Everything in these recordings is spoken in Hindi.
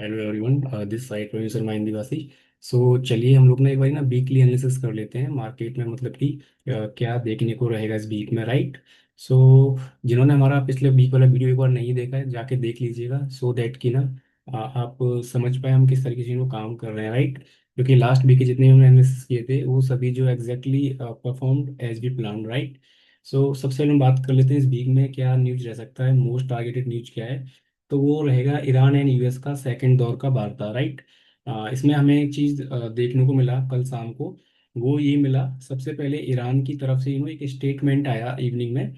Hello everyone, this side producer माइन दिवासी। सो चलिए हम लोग ना एक बार ना वीकली एनालिसिस कर लेते हैं मार्केट में, मतलब कि क्या देखने को रहेगा इस वीक में, राइट। सो जिन्होंने हमारा पिछले वीक वाला वीडियो एक बार नहीं देखा है जाके देख लीजिएगा, सो दैट कि ना आप समझ पाए हम किस तरीके से इनको काम कर रहे हैं, राइट। क्योंकि लास्ट वीक के जितने हमने एनालिसिस किए थे वो सभी जो exactly performed as we plan, right. So सबसे पहले हम बात कर लेते हैं इस वीक में क्या न्यूज रह सकता है, मोस्ट टारगेटेड न्यूज क्या है। तो वो रहेगा ईरान एंड यूएस का सेकंड दौर का वार्ता, राइट। इसमें हमें एक चीज देखने को मिला कल शाम को। वो ये मिला, सबसे पहले ईरान की तरफ से एक स्टेटमेंट आया इवनिंग में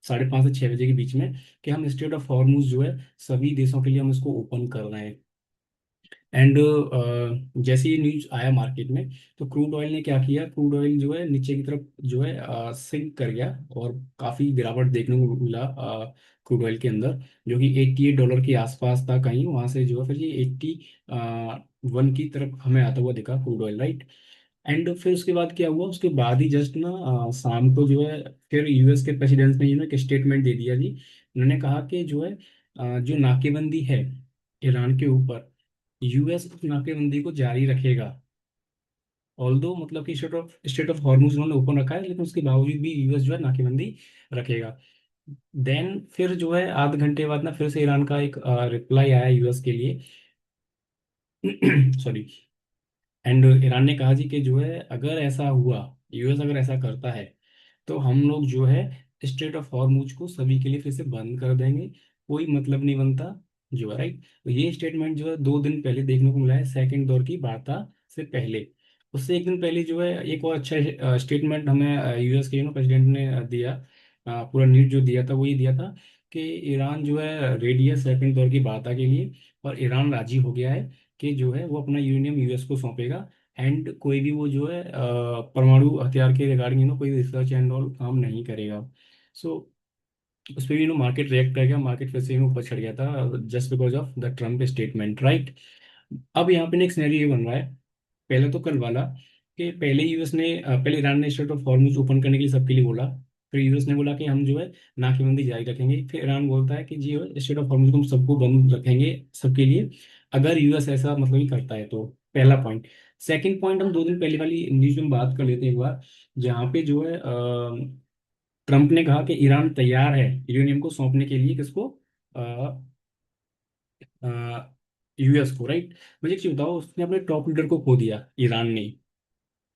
5:30 से 6 बजे के बीच में कि हम स्टेट ऑफ हॉर्मुज जो है सभी देशों के लिए हम इसको ओपन कर रहे हैं। एंड जैसे ही न्यूज आया मार्केट में, तो क्रूड ऑयल ने क्या किया, क्रूड ऑयल जो है नीचे की तरफ जो है सिंक कर गया और काफ़ी गिरावट देखने को मिला क्रूड ऑयल के अंदर, जो कि $88 के आसपास था कहीं, वहां से जो है फिर ये 81 की तरफ हमें आता हुआ दिखा क्रूड ऑयल, राइट। एंड फिर उसके बाद क्या हुआ, उसके बाद ही जस्ट ना शाम को जो है फिर यूएस के प्रेसिडेंट ने एक स्टेटमेंट दे दिया जी। उन्होंने कहा कि जो है जो नाकेबंदी है ईरान के ऊपर, यूएस उस नाकेबंदी को जारी रखेगा। ऑल्दो मतलब कि स्टेट ऑफ हॉर्मुज उन्होंने ओपन रखा है, लेकिन उसके बावजूद भी यूएस जो है नाकेबंदी रखेगा। देन फिर जो है आध घंटे बाद ना फिर से ईरान का एक रिप्लाई आया यूएस के लिए। सॉरी। एंड ईरान ने कहा जी कि जो है अगर ऐसा हुआ, यूएस अगर ऐसा करता है, तो हम लोग जो है स्ट्रेट ऑफ हॉर्मुज को सभी के लिए फिर से बंद कर देंगे, कोई मतलब नहीं बनता, जो है, राइट। तो ये स्टेटमेंट जो है 2 दिन पहले देखने को मिला है सेकंड दौर की वार्ता से पहले। उससे एक दिन पहले जो है एक और अच्छा स्टेटमेंट हमें यूएस के प्रेसिडेंट ने दिया। पूरा न्यूज जो दिया था वो ये दिया था कि ईरान जो है रेडी है सेकंड दौर की वार्ता के लिए, और ईरान राजी हो गया है कि जो है वो अपना यूरेनियम यूएस को सौंपेगा। एंड कोई भी वो जो है परमाणु हथियार के रिगार्डिंग कोई रिसर्च एंड ऑल काम नहीं करेगा। सो उस पर भी मार्केट रिएक्ट कर गया, मार्केट फिर से ऊपर चढ़ गया था just because of the Trump statement, right. अब यहाँ पे एक सिनेरियो ये बन रहा है, पहले तो कल वाला कि पहले यूएस ने पहले ईरान ने स्ट्रेट ऑफ हॉर्मुज ओपन करने के लिए सबके लिए बोला। फिर यूएस ने बोला कि हम जो है नाकेबंदी जारी रखेंगे, फिर ईरान बोलता है कि जी स्ट्रेट ऑफ हॉर्मुज को हम सबको बंद रखेंगे सबके लिए, अगर यूएस ऐसा मतलब ही करता है तो। पहला पॉइंट। सेकंड पॉइंट, हम 2 दिन पहले वाली न्यूज में बात कर लेते हैं एक बार, जहाँ पे जो है ट्रम्प ने कहा कि ईरान तैयार है यूरेनियम को सौंपने के लिए, किसको, यूएस को, राइट। मुझे एक चीज बताओ, उसने अपने टॉप लीडर को खो दिया ईरान ने,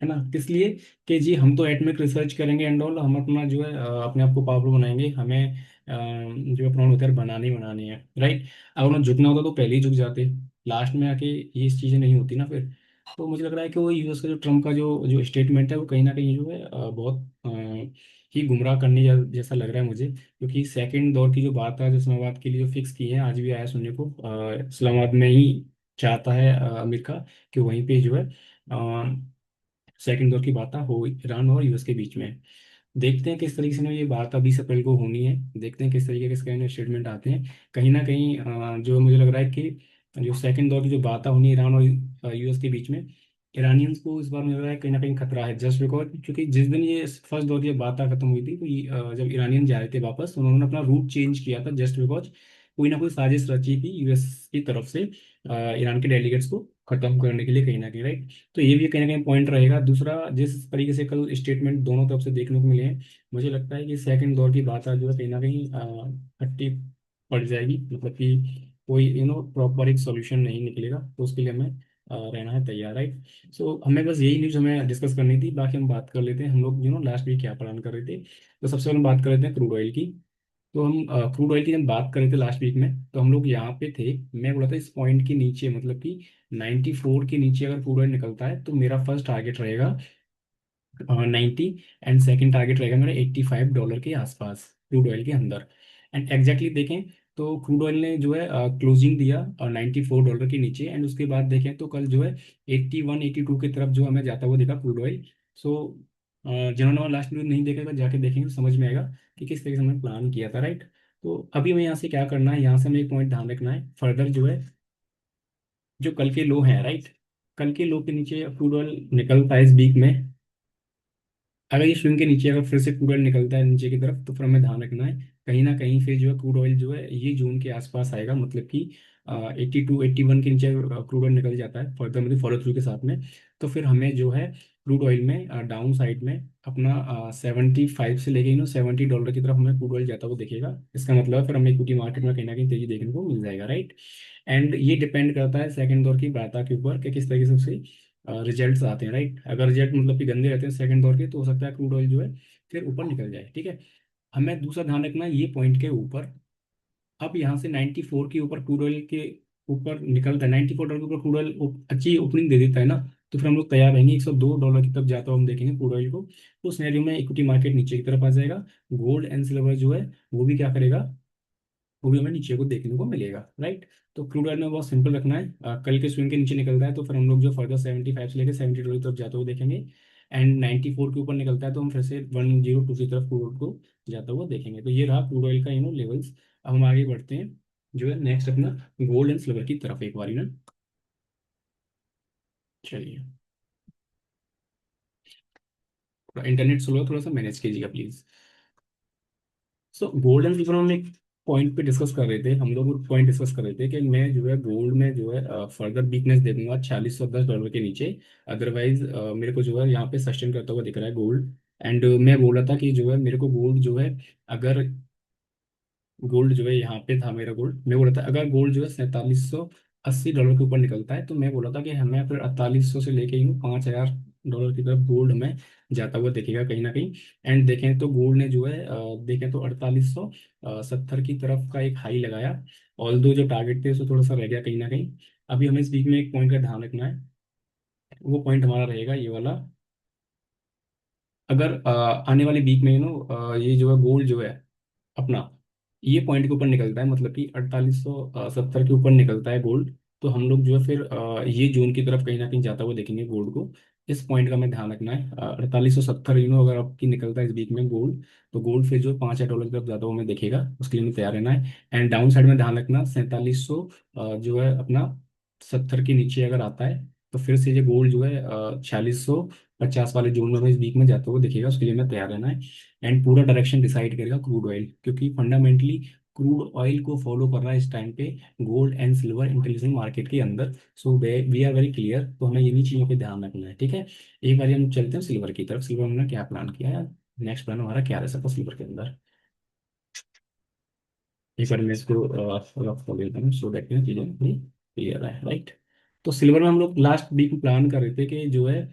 है ना, किस लिए, कि जी हम तो एटमिक रिसर्च करेंगे एंड ऑल, हम अपना जो है अपने आप को पावरफुल बनाएंगे, हमें जो है परमाणु हथियार बनाने ही बनाने हैं, राइट। अगर उन्हें झुकना होता तो पहले ही झुक जाते, लास्ट में आके ये चीज़ें नहीं होती ना फिर। तो मुझे लग रहा है कि वो यूएस का जो ट्रम्प का जो जो स्टेटमेंट है वो कहीं ना कहीं जो है बहुत ही गुमराह करने जैसा लग रहा है मुझे, क्योंकि सेकंड दौर की जो बात है जो इस्लामाबाद के लिए जो फिक्स की है, आज भी आया सुनने को, इस्लामाबाद में ही चाहता है अमेरिका कि वहीं पे जो है सेकंड दौर की वार्ता हो ईरान और यूएस के बीच में। देखते हैं किस तरीके से ना ये वार्ता 20 अप्रैल को होनी है, देखते हैं किस तरीके के इसके स्टेटमेंट आते हैं। कहीं ना कहीं जो मुझे लग रहा है कि जो सेकंड दौर की जो वार्ता होनी है ईरान और यूएस के बीच में, ईरानियंस को इस बार मुझे लग रहा है कहीं ना कहीं खतरा है, जस्ट बिकॉज क्योंकि जिस दिन ये फर्स्ट दौर की वार्ता खत्म हुई थी तो जब ईरानियन जा रहे थे वापस, तो उन्होंने अपना रूट चेंज किया था जस्ट बिकॉज कोई ना कोई साजिश रची थी यूएस की तरफ से ईरान के डेलीगेट्स को खत्म करने के लिए, कहीं ना कहीं, राइट। तो ये भी कहीं ना कहीं पॉइंट रहेगा। दूसरा, जिस तरीके से कल स्टेटमेंट दोनों तरफ से देखने को मिले हैं, मुझे लगता है कि सेकंड दौर की बात जो है कहीं ना कहीं खट्टी पड़ जाएगी, मतलब कि कोई प्रॉपर एक सॉल्यूशन नहीं निकलेगा, तो उसके लिए हमें रहना है तैयार, राइट। सो हमें बस यही न्यूज़ हमें डिस्कस करनी थी, बाकी हम बात कर लेते हैं हम लोग लास्ट वीक क्या प्लान कर रहे थे। तो सबसे पहले हम बात कर लेते हैं क्रूड ऑयल की। तो हम क्रूड ऑयल की जब बात कर रहे थे लास्ट वीक में, तो हम लोग यहाँ पे थे, मैं बोला था इस पॉइंट के नीचे, मतलब कि 94 के नीचे अगर क्रूड ऑयल निकलता है तो मेरा फर्स्ट टारगेट रहेगा 90, एंड सेकंड टारगेट रहेगा मेरा $85 के आसपास क्रूड ऑयल के अंदर। एंड एग्जैक्टली देखें तो क्रूड ऑयल ने जो है क्लोजिंग दिया $94 के नीचे, एंड उसके बाद देखें तो कल जो है 81 82 की तरफ जो हमें जाता हुआ देखा क्रूड ऑयल। सो जिन्होंने लास्ट वीडियो नहीं देखा जाके देखेंगे तो समझ में आएगा कि किस तरीके से हमने प्लान किया था, राइट। तो अभी हमें यहाँ से क्या करना है, यहाँ से हमें एक पॉइंट ध्यान रखना है फर्दर जो है, जो कल के लो हैं, राइट। कल के लो के नीचे क्रूड ऑयल निकलता है इस वीक में अगर ये स्विंग के नीचे अगर फिर से क्रूड ऑयल निकलता है नीचे की तरफ, तो फिर हमें ध्यान रखना है कहीं ना कहीं फिर जो है क्रूड ऑयल जो है ये जोन के आसपास आएगा, मतलब कि 82 81 के नीचे क्रूड ऑयल निकल जाता है फर्दर, मतलब फॉलो थ्रू के साथ में। तो फिर हमें जो है क्रूड ऑयल में डाउन साइड में अपना 75 से लेके $70 की तरफ हमें क्रूड ऑयल जाता हुआ दिखेगा। इसका मतलब है फिर हमें इक्विटी मार्केट में कहीं ना कहीं तेजी देखने को मिल जाएगा, राइट। एंड ये डिपेंड करता है सेकंड दौर की वार्ता के ऊपर कि किस तरीके से उसके रिजल्ट्स आते हैं, राइट। अगर रिजल्ट मतलब कि गंदे रहते हैं सेकंड दौर के, तो हो सकता है क्रूड ऑयल जो है फिर ऊपर निकल जाए, ठीक है। हमें दूसरा ध्यान रखना है ये पॉइंट के ऊपर, अब यहाँ से 94 के ऊपर क्रूड ऑयल के ऊपर निकलता है, $94 के ऊपर क्रूड ऑयल अच्छी ओपनिंग दे देता है ना, तो फिर हम लोग तैयार रहेंगे $102 की तरफ जाता हुआ हम देखेंगे क्रूड ऑयल को। उस सिनेरियो में इक्विटी मार्केट नीचे की तरफ आ जाएगा, गोल्ड एंड सिल्वर जो है वो भी क्या करेगा, वो भी हमें नीचे को देखने को मिलेगा, राइट। तो क्रूड ऑयल में बहुत सिंपल रखना है, कल के स्विंग के नीचे निकलता है तो फिर हम लोग जो फर्दर 75 से लेकर $70 की तरफ जाते हुए देखेंगे। एंड 94 के ऊपर निकलता है तो हम फिर से 102 की तरफ क्रूड को जाता हुआ देखेंगे। तो ये रहा क्रूड ऑयल का लेवल्स। अब हम आगे बढ़ते हैं जो है नेक्स्ट अपना गोल्ड एंड सिल्वर की तरफ एक बारी ना। चलिए, थोड़ा इंटरनेट स्लो, थोड़ा सा मैनेज कीजिएगा please. So gold and silver हम एक पॉइंट पे डिस्कस कर रहे थे, हम लोग पॉइंट डिस्कस कर रहे थे कि मैं जो है गोल्ड में जो है फर्दर वीकनेस देखूंगा $4610 के नीचे। अदरवाइज मेरे को जो है यहाँ पे सस्टेन करता हुआ दिख रहा है गोल्ड। एंड मैं बोला था कि जो है मेरे को गोल्ड जो है, अगर गोल्ड जो है यहाँ पे था मेरा गोल्ड, मैं बोला था अगर गोल्ड जो है $4780 के ऊपर निकलता है, तो मैं बोला था कि हमें फिर 4800 से लेके $5000 की तरफ गोल्ड हमें जाता हुआ दिखेगा कहीं ना कहीं। एंड देखें तो गोल्ड ने जो है देखें तो 4870 की तरफ का एक हाई लगाया। ऑल दो जो टारगेट थे उसको थोड़ा सा रह गया कहीं ना कहीं। अभी हमें इस वीक में एक पॉइंट का ध्यान रखना है, वो पॉइंट हमारा रहेगा ये वाला। अगर आने वाले वीक में ये जो है गोल्ड जो है अपना ये पॉइंट के ऊपर निकलता है, मतलब कि 4870 के ऊपर निकलता है गोल्ड, तो हम लोग जो है फिर ये जोन की तरफ कहीं ना कहीं जाता हुआ देखेंगे गोल्ड को। इस पॉइंट का हमें ध्यान रखना है, 4870 अगर आपकी निकलता है इस वीक में गोल्ड, तो गोल्ड फिर जो $5000 की तरफ जाता हुआ हमें दिखेगा, उसके लिए हमें तैयार रहना है। एंड डाउन साइड में ध्यान रखना 4700 जो है अपना 70 के नीचे अगर आता है, तो फिर से ये गोल्ड जो है 4650 वाले जोन में हमें इस वीक में जाते हुए दिखेगा, उसके लिए हमें तैयार रहना है। एंड पूरा डायरेक्शन डिसाइड करेगा क्रूड ऑयल, क्योंकि फंडामेंटली क्रूड ऑयल को फॉलो कर रहा है इस टाइम पे gold and silver intelligent market के अंदर। So we are very clear, तो हमें इन्हीं चीज़ों पे ध्यान रखना है, ठीक है। एक बार हम चलते हैं सिल्वर की तरफ, सिल्वर में हमने क्या प्लान किया है, नेक्स्ट प्लान हमारा क्या रह सकता है सिल्वर के अंदर। एक बार मैं इसको रफ कर देता हूँ सो दैट चीज़ें क्लियर है, राइट। तो सिल्वर में हम लोग लास्ट वीक प्लान कर रहे थे कि जो है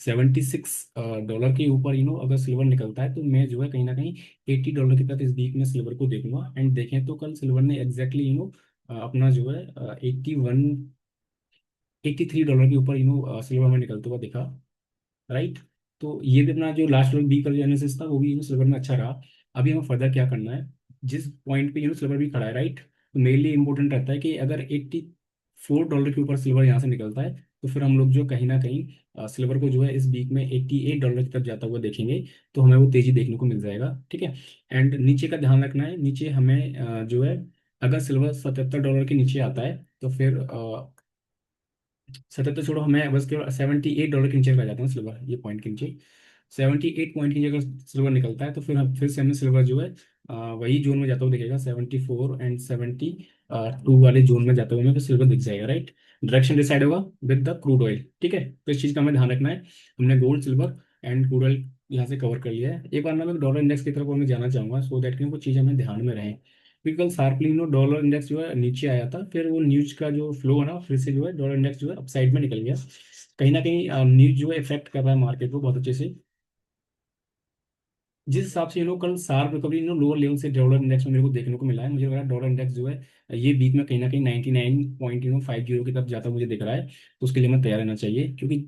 76 डॉलर के ऊपर अगर सिल्वर निकलता है, तो मैं जो है कहीं ना कहीं $80 की तरफ इस वीक में सिल्वर को देखूंगा। एंड देखें तो कल सिल्वर ने एग्जैक्टली अपना जो है 83 डॉलर के ऊपर सिल्वर में निकलता हुआ दिखा, राइट। तो ये भी अपना जो लास्ट वीक का जो एनालिसिस था वो भी सिल्वर में अच्छा रहा। अभी हमें फर्दर क्या करना है, जिस पॉइंट पे सिल्वर भी खड़ा है, राइट, तो मेरे लिए इंपॉर्टेंट रहता है कि अगर $84 के ऊपर सिल्वर यहाँ से निकलता है, तो फिर हम लोग जो कहीं ना कहीं सिल्वर को जो है इस वीक में $88 की तरफ जाता हुआ देखेंगे, तो हमें वो तेजी देखने को मिल जाएगा, ठीक है। एंड नीचे का ध्यान रखना है, नीचे हमें जो है अगर सिल्वर $77 के नीचे आता है, तो फिर 77 छोड़ो, हमें बस केवल $78 के नीचे रह जाता है सिल्वर, ये पॉइंट के नीचे 78 पॉइंट की जगह सिल्वर निकलता है, तो फिर फिर से हमें सिल्वर जो है वही जोन में जाता हुआ दिखेगा, 74 एंड 72 वाले जोन में जाते हुए हमें फिर सिल्वर दिख जाएगा, राइट। डायरेक्शन डिसाइड होगा विद द क्रूड ऑयल, ठीक है। तो इस चीज़ का हमें ध्यान रखना है। हमने gold silver and crude oil यहाँ से कवर कर लिया है। एक बार ना मैं डॉलर इंडेक्स की तरफ और मैं जाना चाहूंगा, सो दैट कि वो चीज़ हमें ध्यान में रहे, क्योंकि कल शार्पली डॉलर इंडेक्स जो है नीचे आया था, फिर वो न्यूज का जो फ्लो है ना, फिर से जो है डॉलर इंडेक्स जो है अपसाइड में निकल गया। कहीं ना कहीं न्यूज जो है इफेक्ट कर रहा है मार्केट को बहुत अच्छे से। जिस हिसाब से कल शार्प रिकवरी लोअर लेवल से डॉलर इंडेक्स में मेरे को देखने को मिला है, मुझे लग रहा है डॉलर इंडेक्स जो है ये वीक में कहीं ना कहीं 99.50 की तरफ जाता मुझे दिख रहा है। तो उसके लिए मैं तैयार रहना चाहिए, क्योंकि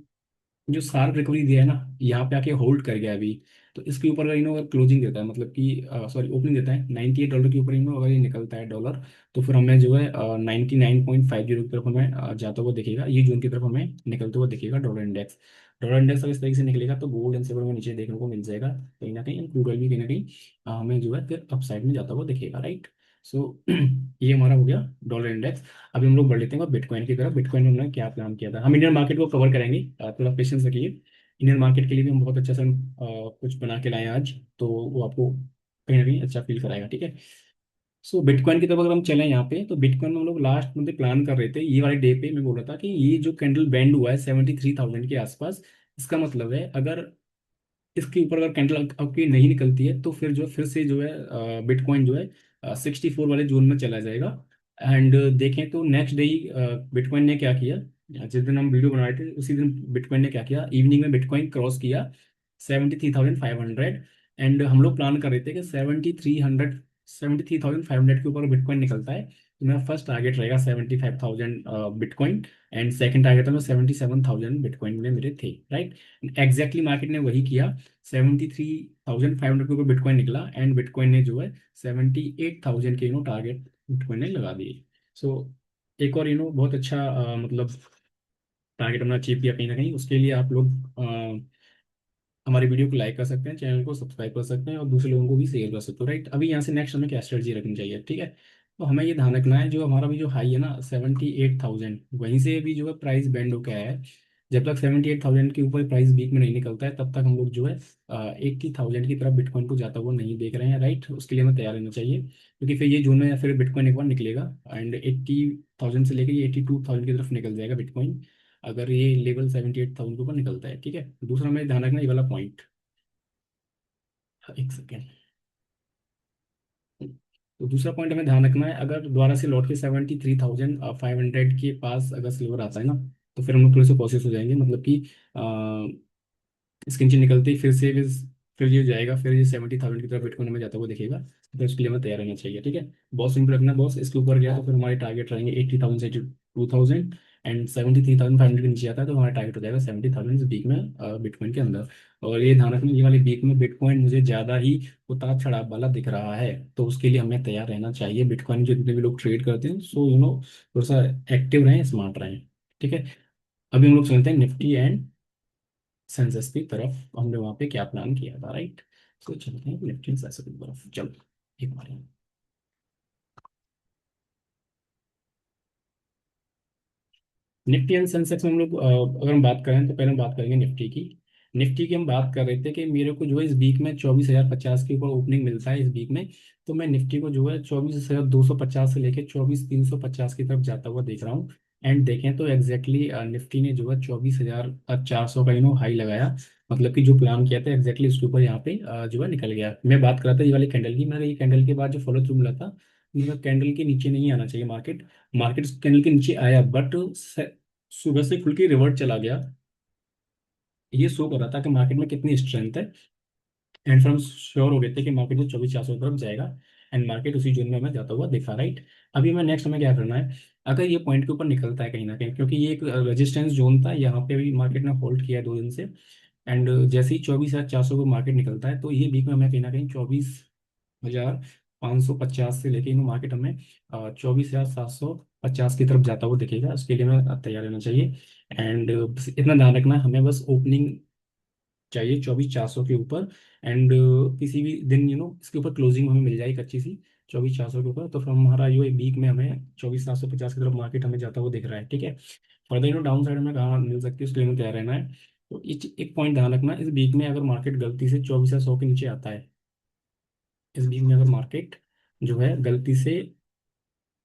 जो शार्प रिकवरी दिया है ना यहाँ पे आके होल्ड कर गया अभी। तो इसके ऊपर अगर अगर क्लोजिंग देता है, मतलब कि सॉरी ओपनिंग देता है $98 के ऊपर अगर ये निकलता है डॉलर, तो फिर हमें जो है 99.50 की तरफ हमें जाता हुआ दिखेगा, ये जून की तरफ हमें निकलते हुआ दिखेगा डॉलर इंडेक्स। डॉलर इंडेक्स अगर इस तरीके से निकलेगा तो गोल्ड एंड सिल्वर में नीचे देखने को मिल जाएगा कहीं ना कहीं, क्रूड ऑयल भी कहीं ना कहीं हमें जो है फिर अपसाइड में जाता हुआ दिखेगा, राइट। सो ये हमारा हो गया डॉलर इंडेक्स। अभी हम लोग बढ़ लेते हैं बिटकॉइन की तरफ। बिटकॉइन में हमने क्या प्लान किया था, हम इंडियन मार्केट को कवर करेंगे, थोड़ा पेशेंस रखिए। इंडियन मार्केट के लिए भी हम बहुत अच्छा सा कुछ बना के लाए हैं आज, तो वो आपको कहीं ना कहीं अच्छा फील कराएगा, ठीक है। सो बिटकॉइन की तरफ अगर हम चलें यहाँ पे, तो बिटकॉइन में हम लोग लास्ट में प्लान कर रहे थे, ये वाले डे पे मैं बोल रहा था कि ये जो कैंडल बैंड हुआ है 73,000 के आसपास, इसका मतलब है अगर इसके ऊपर अगर कैंडल आपकी नहीं निकलती है, तो फिर जो फिर से जो है बिटकॉइन जो है 64 वाले जोन में चला जाएगा। एंड देखें तो नेक्स्ट डे ही बिटकॉइन ने क्या किया, जिस दिन हम वीडियो बना रहे थे उसी दिन बिटकॉइन ने क्या किया, इवनिंग में बिटकॉइन क्रॉस किया 73,500। एंड हम लोग प्लान कर रहे थे कि 73,500 के ऊपर बिटकॉइन निकलता है तो मेरा फर्स्ट टारगेट रहेगा 75,000 बिटकॉइन, एंड सेकंड टारगेट में 77,000 बिटकॉइन में मेरे थे, राइट। एग्जैक्टली मार्केट ने वही किया, 73,500 के ऊपर बिटकॉइन निकला, एंड बिटकॉइन ने जो है 78,000 के टारगेट बिटकॉइन ने लगा दिए। सो एक और बहुत अच्छा मतलब टारगेट अपना अचीव किया कहीं ना कहीं। उसके लिए आप लोग हमारी वीडियो को लाइक कर सकते हैं, चैनल को सब्सक्राइब कर सकते हैं और दूसरे लोगों को भी शेयर कर सकते हो, राइट। अभी यहाँ से नेक्स्ट हमें क्या स्ट्रेटजी रखनी चाहिए, ठीक है। तो हमें ये ध्यान रखना है, जो हमारा भी जो हाई है ना 78,000, वहीं से भी जो है प्राइस बैंड होकर आया है। जब तक 78,000 के ऊपर प्राइस वीक में नहीं निकलता है, तब तक हम लोग जो है 80,000 की तरफ बिटकॉइन को जाता हुआ नहीं देख रहे हैं, राइट। उसके लिए हमें तैयार रहना चाहिए, क्योंकि फिर ये जून में फिर बिटकॉइन एक बार निकलेगा, एंड 80,000 से लेकर ये 82,000 की तरफ निकल जाएगा बिटकॉइन, अगर ये लेवल 78,000 के ऊपर निकलता है, ठीक है। दूसरा हमें ध्यान रखना ये वाला पॉइंट, एक सेकेंड। तो दूसरा पॉइंट हमें ध्यान रखना है, अगर दोबारा से लौट के 73,500 के पास अगर सिल्वर आता है ना, तो फिर हम लोग थोड़े से कोशिश हो जाएंगे, मतलब कि इसके नीचे निकलते ही फिर ये जाएगा, फिर ये 70,000 की तरफ बिटकॉइन में जाता हुआ दिखेगा, तो उसके लिए हमें तैयार रहना चाहिए, ठीक है। बहुत सिंपल रखना बॉस, इसके ऊपर गया तो फिर हमारे टारगेट रहेंगे 80,000 से 2,000, एंड 73,500 के नीचे आता है तो हमारा टारगेट हो जाएगा 70,000 वीक में बिटकॉइन के अंदर। और ये ध्यान रखना, ये वाले वीक में बिटकॉइन मुझे ज़्यादा ही उतार चढ़ाव वाला दिख रहा है, तो उसके लिए हमें तैयार रहना चाहिए। बिटकॉइन जो जितने भी लोग ट्रेड करते हैं, सो थोड़ा सा एक्टिव रहें, स्मार्ट रहें, ठीक है। अभी हम लोग चलते हैं निफ्टी एंड सेंसस की तरफ, हमने वहां पे क्या प्लान किया था, राइट। तो चलते हैं निफ्टी एंड सेंसस की तरफ, चलो एक बार। निफ्टी एंड सेंसेक्स में हम लोग अगर हम बात करें तो पहले हम बात करेंगे निफ्टी की। निफ्टी की हम बात कर रहे थे कि मेरे को जो है इस वीक में 24,050 के ऊपर ओपनिंग मिलता है इस वीक में, तो मैं निफ्टी को जो है 24,250 से लेकर 24,350 की तरफ जाता हुआ देख रहा हूँ। एंड देखें तो एग्जैक्टली निफ्टी ने जो है 24,400 का हाई लगाया, मतलब कि जो प्लान किया था एग्जैक्टली उसके ऊपर यहाँ पे जो है निकल गया। मैं बात कर रहा था ये वाली कैंडल की, मैंने ये कैंडल के बाद जो फॉलो थ्रू मिला था, मतलब कैंडल के नीचे नहीं आना चाहिए मार्केट, मार्केट कैंडल के नीचे आया बट सुबह से खुल के रिवर्ट चला गया। ये शो कर रहा था कि मार्केट में कितनी स्ट्रेंथ है, एंड फिर हम श्योर हो गए थे कि मार्केट जो 24,400 की तरफ जाएगा, एंड मार्केट उसी जोन में हमें जाता हुआ देखा, राइट। अभी हमें नेक्स्ट हमें क्या करना है, अगर ये पॉइंट के ऊपर निकलता है कहीं ना कहीं, क्योंकि ये एक रेजिस्टेंस जोन था, यहाँ पे भी मार्केट ने होल्ड किया है 2 दिन से, एंड जैसे ही 24,400 को मार्केट निकलता है, तो ये वीक में हमें कहीं ना कहीं 24,550 से लेके मार्केट हमें 24,750 की तरफ जाता हुआ दिखेगा, उसके लिए हमें तैयार रहना चाहिए। एंड इतना ध्यान रखना है, हमें बस ओपनिंग चाहिए 24,400 के ऊपर, एंड किसी भी दिन इसके ऊपर क्लोजिंग हमें मिल जाएगी अच्छी सी 24,400 के ऊपर, तो फिर हमारा जो वीक में हमें 24,750 की तरफ मार्केट हमें जाता हुआ दिख रहा है, ठीक है। फर्दर डाउन साइड में कहाँ मिल सकती है उसके लिए हमें तैयार रहना है। तो एक पॉइंट ध्यान रखना, इस वीक में अगर मार्केट गलती से 24,100 के नीचे आता है, इस वीक में अगर मार्केट जो है गलती से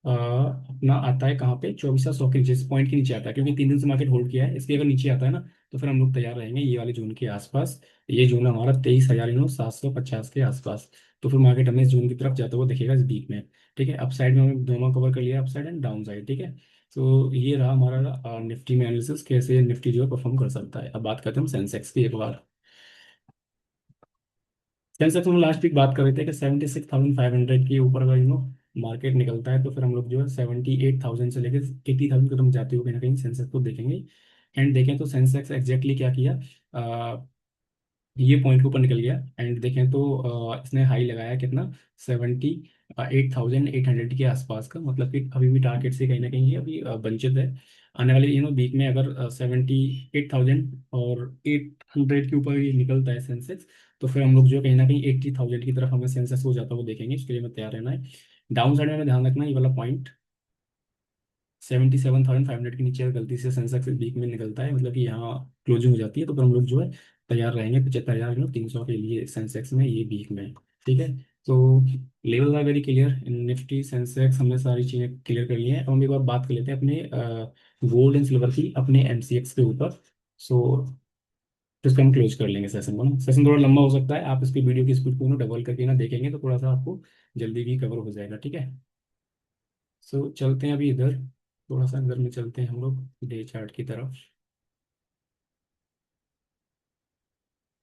अपना आता है कहाँ पे 24,100 के नीचे, पॉइंट के नीचे आता है, क्योंकि 3 दिन से मार्केट होल्ड किया है, इसके अगर नीचे आता है ना, तो फिर हम लोग तैयार रहेंगे ये वाले जोन के आसपास। ये जोन है हमारा 23,750 के आसपास, तो फिर मार्केट हमें इस जोन की तरफ जाता हुआ दिखेगा इस वीक में, ठीक है। अप साइड में हमने दोनों कवर कर लिया, up side and down side, ठीक है। तो ये रहा हमारा निफ्टी में एनालिसिस, कैसे निफ्टी जो है परफॉर्म कर सकता है। अब बात करते हैं हम सेंसेक्स की एक बार। सेंसेक्स में लास्ट वीक बात कर रहे थे कि 76,500 के ऊपर अगर मार्केट निकलता है, तो फिर हम लोग जो है 78,000 से लेकर 80,000 कदम जाते हुए कहीं ना कहीं सेंसेक्स को देखेंगे। एंड देखें तो सेंसेक्स एग्जैक्टली क्या किया, ये पॉइंट के ऊपर निकल गया, एंड देखें तो इसने हाई लगाया कितना, 78,800 के आसपास का, मतलब कि अभी भी टारगेट से कहीं ना कहीं ये अभी वंचित है। आने वाले वीक में अगर 78,000 और 800 के ऊपर ये निकलता है सेंसेक्स, तो फिर हम लोग जो है कहीं ना कहीं 80,000 की तरफ हमें सेंसेक्स हो जाता है वो देखेंगे, इसके लिए हमें तैयार रहना है। डाउन साइड में हमें ध्यान रखना है ये वाला पॉइंट 77,500 के नीचे अगर गलती से सेंसेक्स वीक में निकलता है, मतलब कि यहाँ क्लोजिंग हो जाती है, तो फिर हम लोग जो है तैयार रहेंगे 75,300 के लिए सेंसेक्स में, ये वीक में। ठीक है। तो level are very clear in Nifty Sensex, हमने सारी चीज़ें क्लियर कर ली हैं। और हम एक बार बात कर लेते हैं अपने गोल्ड एंड सिल्वर की, अपने एमसीएक्स के ऊपर। सो तो इसको हम क्लोज कर लेंगे सेशन को ना। सेशन थोड़ा लंबा हो सकता है, आप इसकी वीडियो की स्पीड को ना डबल करके ना देखेंगे तो थोड़ा सा आपको जल्दी भी कवर हो जाएगा। ठीक है। सो चलते हैं अभी इधर, थोड़ा सा अंदर में चलते हैं हम लोग डे चार्ट की तरफ।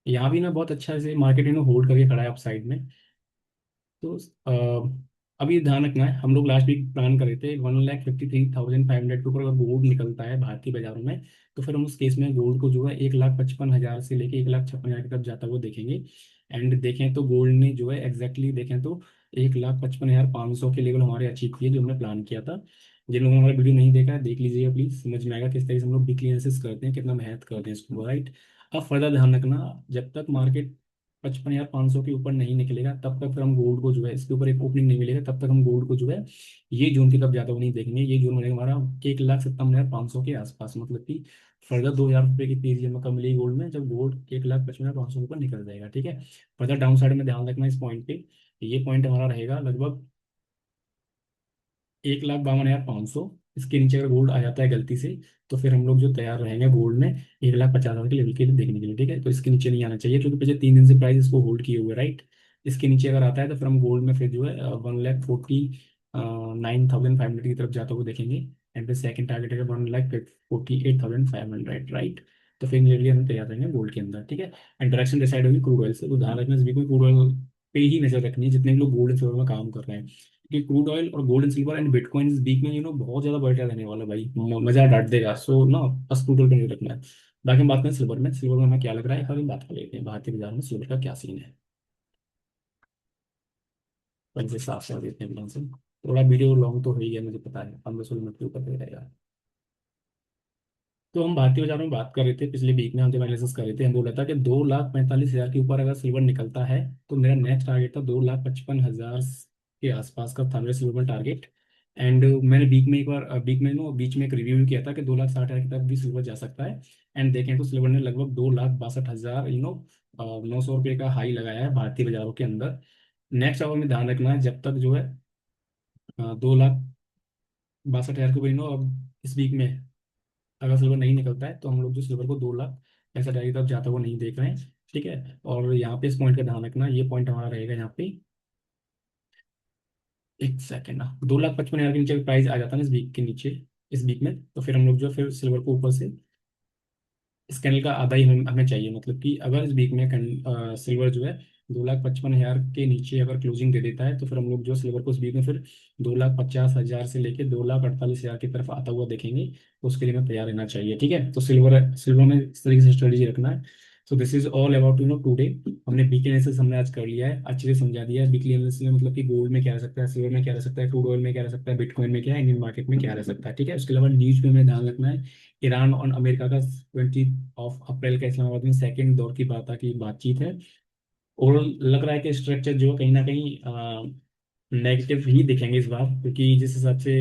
यहाँ भी ना बहुत अच्छा से मार्केट इन्होंने होल्ड करके खड़ा है अप साइड में। तो अभी ध्यान रखना है, हम लोग लास्ट वीक प्लान कर रहे थे 1,53,500 के ऊपर अगर गोल्ड निकलता है भारतीय बाजारों में, तो फिर हम उस केस में गोल्ड को जो है 1,55,000 से लेके 1,56,000 की तरफ जाता हुआ देखेंगे। एंड देखें तो गोल्ड ने जो है एग्जैक्टली देखें तो 1,55,500 के लेवल हमारे अचीव किए जो हमने प्लान किया था। जिन लोगों ने हमारा वीडियो नहीं देखा है देख लीजिएगा प्लीज, समझ में आएगा किस तरीके से हम लोग बिग एनालिसिस करते हैं, कितना मेहनत करते हैं इसको, राइट। अब फर्दर ध्यान रखना, जब तक मार्केट 55,500 के ऊपर नहीं निकलेगा तब तक फिर हम गोल्ड को जो है इसके ऊपर एक ओपनिंग नहीं मिलेगा, तब तक हम गोल्ड को जो है ये जोन की तरफ ज्यादा वो नहीं देखेंगे। ये जोन बनेगा हमारा 1,57,500 के आसपास, मतलब कि फर्दर 2,000 रुपये की तेजी हमें कम मिलेगी गोल्ड में जब गोल्ड 1,55,500 के ऊपर निकल जाएगा। ठीक है। फर्दर डाउन साइड में ध्यान रखना इस पॉइंट पे, ये पॉइंट हमारा रहेगा लगभग 1,52,500। इसके नीचे अगर गोल्ड आ जाता है गलती से, तो फिर हम लोग जो तैयार रहेंगे गोल्ड में 1,50,000 के लेवल के लिए देखने के लिए। ठीक है। तो इसके नीचे नहीं आना चाहिए क्योंकि पिछले 3 दिन से प्राइस इसको होल्ड किए हुए, राइट। इसके नीचे अगर आता है तो फिर हम गोल्ड में फिर जो है 1,49,500 की तरफ जाते हुए देखेंगे। एंड फिर सेकंड टारगेट है 1,48,500, राइट। तो फिर इमीडिएटली हम तैयार रहेंगे गोल्ड के अंदर। ठीक है। एंड डायरेक्शन डिसाइड होगी क्रूड ऑयल से, तो ध्यान रखना सभी को क्रूड ऑयल पे ही नजर रखनी है जितने भी लोग गोल्ड एंड सिल्वर में काम कर रहे हैं, कि क्रूड ऑयल और gold and silver and bitcoin इस वीक में बहुत ज्यादा बढ़ रहने वाला है भाई, मजा डांट देगा। सो ना बस क्रूड ऑयल पे नहीं रखना है। बाकी हम बात करें सिल्वर में, सिल्वर में हमें क्या लग रहा है एक बार हम बात कर लेते हैं भारतीय बाजार में सिल्वर का क्या सीन है। पंजे साफ से देते हैं से, थोड़ा वीडियो लॉन्ग तो हो ही गया मुझे पता है, 15-16 मिनट के ऊपर दे रहेगा। तो हम भारतीय बाजार में बात कर रहे थे, पिछले वीक में हम जब एनालिसिस कर रहे थे हम बोला था कि 2,45,000 के ऊपर अगर सिल्वर निकलता है तो मेरा नेक्स्ट टारगेट था 2,55,000 के आसपास का था मेरा सिल्वर में टारगेट। एंड मैंने वीक में एक बार वीक में नो बीच में एक रिव्यू किया था कि 2,60,000 की तरफ भी सिल्वर जा सकता है। एंड देखें तो सिल्वर ने लगभग 2,62,000 900 रुपये का हाई लगाया है भारतीय बाजारों के अंदर। नेक्स्ट आवर में ध्यान रखना है जब तक जो है 2,62,000 के ऊपर अब इस वीक में अगर सिल्वर नहीं निकलता है तो हम लोग जो सिल्वर को 2,65,000 की तरफ जाता हुआ नहीं देख रहे हैं। ठीक है। और यहाँ पे इस पॉइंट का ध्यान रखना, ये पॉइंट हमारा रहेगा यहाँ पे, एक सेकेंड ना, 2,55,000 के नीचे प्राइस आ जाता है ना इस वीक के नीचे, इस वीक में, तो फिर हम लोग जो फिर सिल्वर को ऊपर से इस कैंडल का आधा ही हमें चाहिए, मतलब कि अगर इस वीक में सिल्वर जो है 2,55,000 के नीचे अगर क्लोजिंग दे देता है तो फिर हम लोग जो सिल्वर को इस वीक में फिर 2,50,000 से लेके 2,48,000 की तरफ आता हुआ देखेंगे। तो उसके लिए हमें तैयार रहना चाहिए। ठीक है। तो सिल्वर सिल्वर में इस तरीके से स्ट्रेटेजी रखना है। So this is all about today. हमने वीकली एनालिसिस हमने आज कर लिया है, अच्छे से समझा दिया है वीकली एनालिसिस में, मतलब कि गोल्ड में क्या रह सकता है, सिल्वर में क्या रह सकता है, क्रूड ऑयल में क्या रह सकता है, बिटकॉइन में क्या है, इंडियन मार्केट में क्या रह सकता है। ठीक है। उसके अलावा न्यूज में हमें ध्यान रखना है ईरान और अमेरिका का 20 अप्रैल का इस्लामाबाद में सेकेंड दौर की बातचीत है। ओवरऑल लग रहा है कि स्ट्रक्चर जो है कहीं ना कहीं नेगेटिव ही दिखेंगे इस बार, क्योंकि जिस हिसाब से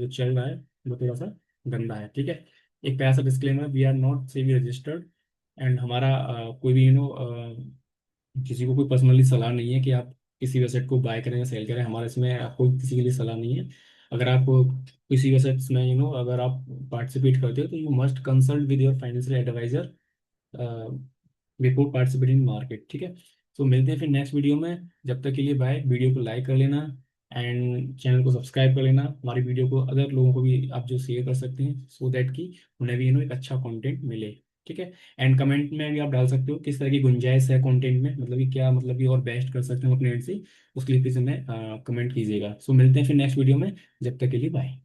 जो चल रहा है वो थोड़ा सा गंदा है। ठीक है। एक प्यारा सा disclaimer, we are not SEBI registered. And हमारा कोई भी किसी को कोई पर्सनली सलाह नहीं है कि आप किसी वेबसाइट को बाय करें या सेल करें, हमारा इसमें आपको किसी के लिए सलाह नहीं है। अगर आप किसी वेबसाइट में अगर आप पार्टिसिपेट करते हो तो you must consult with your financial advisor before participating market. ठीक है। तो मिलते हैं फिर नेक्स्ट वीडियो में, जब तक के लिए बाय। वीडियो को लाइक कर लेना एंड चैनल को सब्सक्राइब कर लेना, हमारी वीडियो को अदर लोगों को भी आप जो शेयर कर सकते हैं सो दैट कि उन्हें भी एक अच्छा कंटेंट मिले। ठीक है। एंड कमेंट में भी आप डाल सकते हो किस तरह की गुंजाइश है कंटेंट में, मतलब कि क्या मतलब कि और बेस्ट कर सकते हैं अपने एंड से, उसके लिए प्लीज हमें कमेंट कीजिएगा। सो मिलते हैं फिर नेक्स्ट वीडियो में, जब तक के लिए बाय।